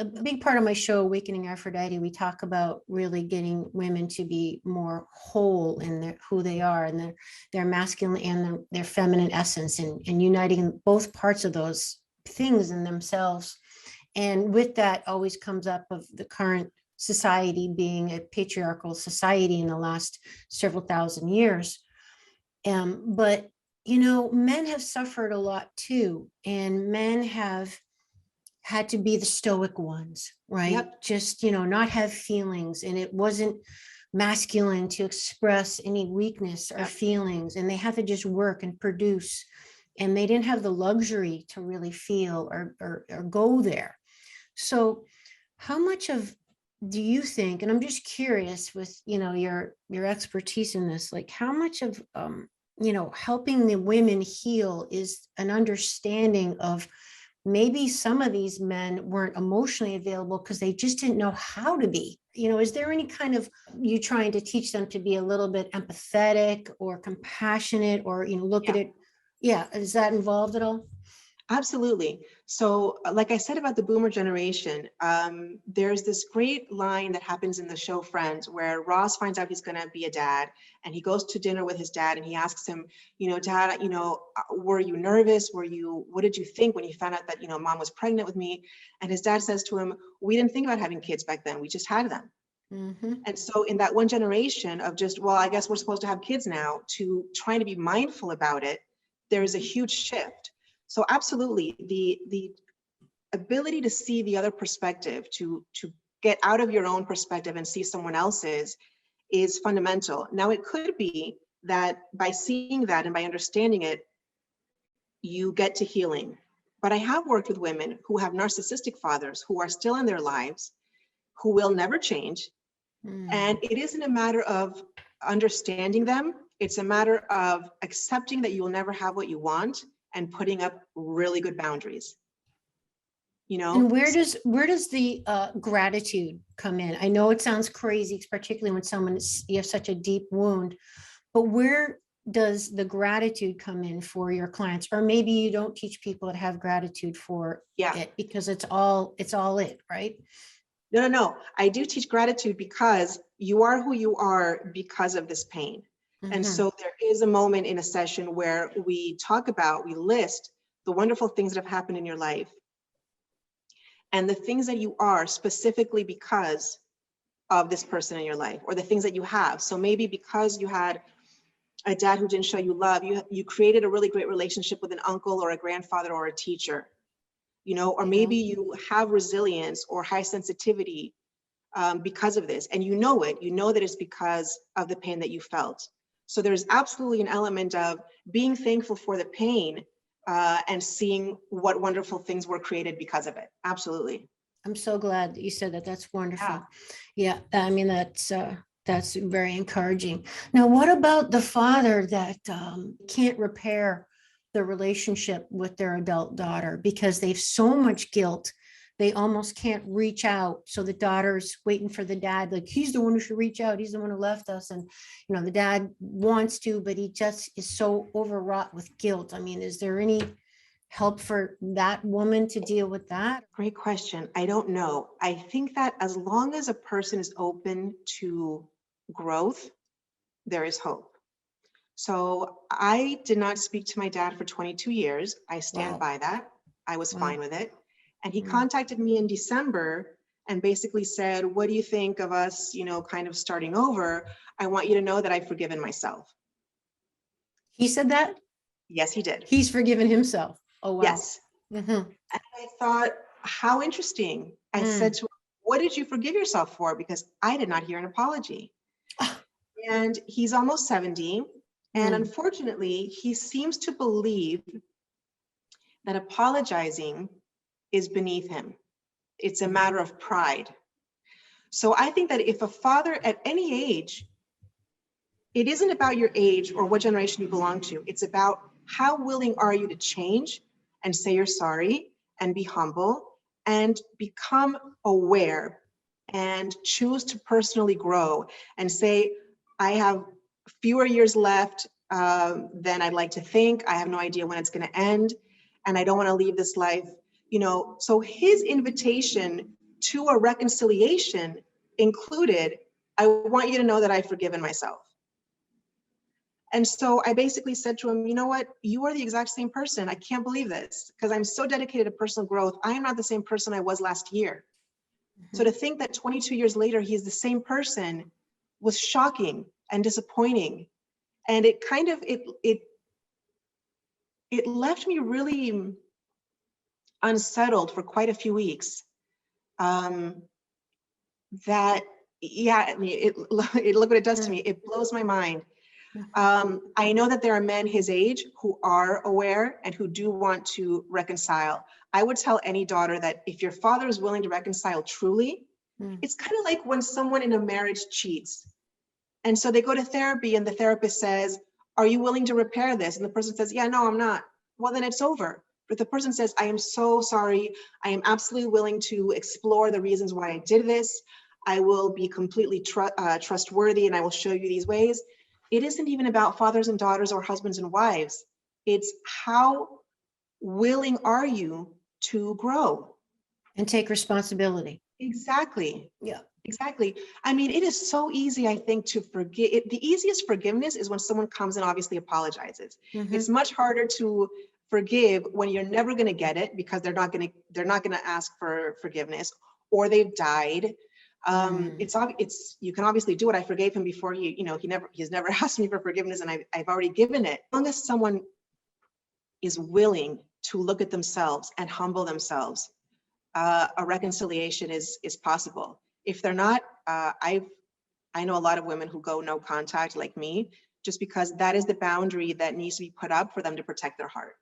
a big part of my show, Awakening Aphrodite, we talk about really getting women to be more whole in who they are and their masculine and their feminine essence, and uniting both parts of those things in themselves. And with that always comes up of the current society being a patriarchal society in the last several thousand years. But, men have suffered a lot too, and men have had to be the stoic ones, right? Yep. Just, not have feelings, and it wasn't masculine to express any weakness or feelings, and they had to just work and produce, and they didn't have the luxury to really feel or go there. So how much of do you think, and I'm just curious with, your expertise in this, like how much of, helping the women heal is an understanding of maybe some of these men weren't emotionally available because they just didn't know how to be. Is there any kind of you trying to teach them to be a little bit empathetic or compassionate or, look at it? Yeah. Is that involved at all? Absolutely. So like I said about the boomer generation, there's this great line that happens in the show Friends where Ross finds out he's going to be a dad, and he goes to dinner with his dad and he asks him, Dad, were you nervous? What did you think when you found out that, Mom was pregnant with me? And his dad says to him, we didn't think about having kids back then. We just had them. Mm-hmm. And so in that one generation of just, well, I guess we're supposed to have kids now, to trying to be mindful about it, there is a huge shift. So absolutely, the ability to see the other perspective, to get out of your own perspective and see someone else's is fundamental. Now, it could be that by seeing that and by understanding it, you get to healing. But I have worked with women who have narcissistic fathers who are still in their lives, who will never change. And it isn't a matter of understanding them. It's a matter of accepting that you will never have what you want and putting up really good boundaries. And where does the gratitude come in? I know it sounds crazy, particularly when you have such a deep wound, but where does the gratitude come in for your clients? Or maybe you don't teach people to have gratitude for it because it's all it, right? No. I do teach gratitude because you are who you are because of this pain. Mm-hmm. And so there is a moment in a session where we list the wonderful things that have happened in your life and the things that you are specifically because of this person in your life, or the things that you have. So maybe because you had a dad who didn't show you love, you created a really great relationship with an uncle or a grandfather or a teacher, or maybe you have resilience or high sensitivity because of this, and you know that it's because of the pain that you felt. So there's absolutely an element of being thankful for the pain and seeing what wonderful things were created because of it. Absolutely. I'm so glad that you said that. That's wonderful. Yeah. I mean, that's very encouraging. Now, what about the father that can't repair the relationship with their adult daughter because they have so much guilt? They almost can't reach out. So the daughter's waiting for the dad, like he's the one who should reach out. He's the one who left us. And, the dad wants to, but he just is so overwrought with guilt. I mean, is there any help for that woman to deal with that? Great question. I don't know. I think that as long as a person is open to growth, there is hope. So I did not speak to my dad for 22 years. I stand by that. I was fine with it. And he contacted me in December and basically said, what do you think of us, kind of starting over? I want you to know that I've forgiven myself. He said that? Yes, he did. He's forgiven himself. Oh, wow. Yes. Mm-hmm. And I thought, how interesting. I said to him, what did you forgive yourself for? Because I did not hear an apology. And he's almost 70. And unfortunately, he seems to believe that apologizing is beneath him. It's a matter of pride. So I think that if a father at any age, it isn't about your age or what generation you belong to. It's about how willing are you to change and say you're sorry and be humble and become aware and choose to personally grow and say, I have fewer years left than I'd like to think. I have no idea when it's going to end. And I don't want to leave this life, So his invitation to a reconciliation included, I want you to know that I've forgiven myself. And so I basically said to him, you know what? You are the exact same person. I can't believe this because I'm so dedicated to personal growth. I am not the same person I was last year. So to think that 22 years later, he's the same person was shocking and disappointing. And it kind of, it left me really unsettled for quite a few weeks. That, yeah, I mean, look what it does to me. It blows my mind. I know that there are men his age who are aware and who do want to reconcile. I would tell any daughter that if your father is willing to reconcile truly, it's kind of like when someone in a marriage cheats. And so they go to therapy and the therapist says, are you willing to repair this? And the person says, yeah, no, I'm not. Well, then it's over. But the person says, I am so sorry. I am absolutely willing to explore the reasons why I did this. I will be completely trustworthy and I will show you these ways. It isn't even about fathers and daughters or husbands and wives. It's how willing are you to grow? And take responsibility. Exactly. Yeah. Exactly. I mean, it is so easy, I think, to forget. The easiest forgiveness is when someone comes and obviously apologizes. It's much harder to forgive when you're never going to get it because they're not going to ask for forgiveness or they've died. It's you can obviously do it. I forgave him before he's never asked me for forgiveness and I've already given it. As long as someone is willing to look at themselves and humble themselves, a reconciliation is possible. If they're not, I know a lot of women who go no contact like me, just because that is the boundary that needs to be put up for them to protect their heart.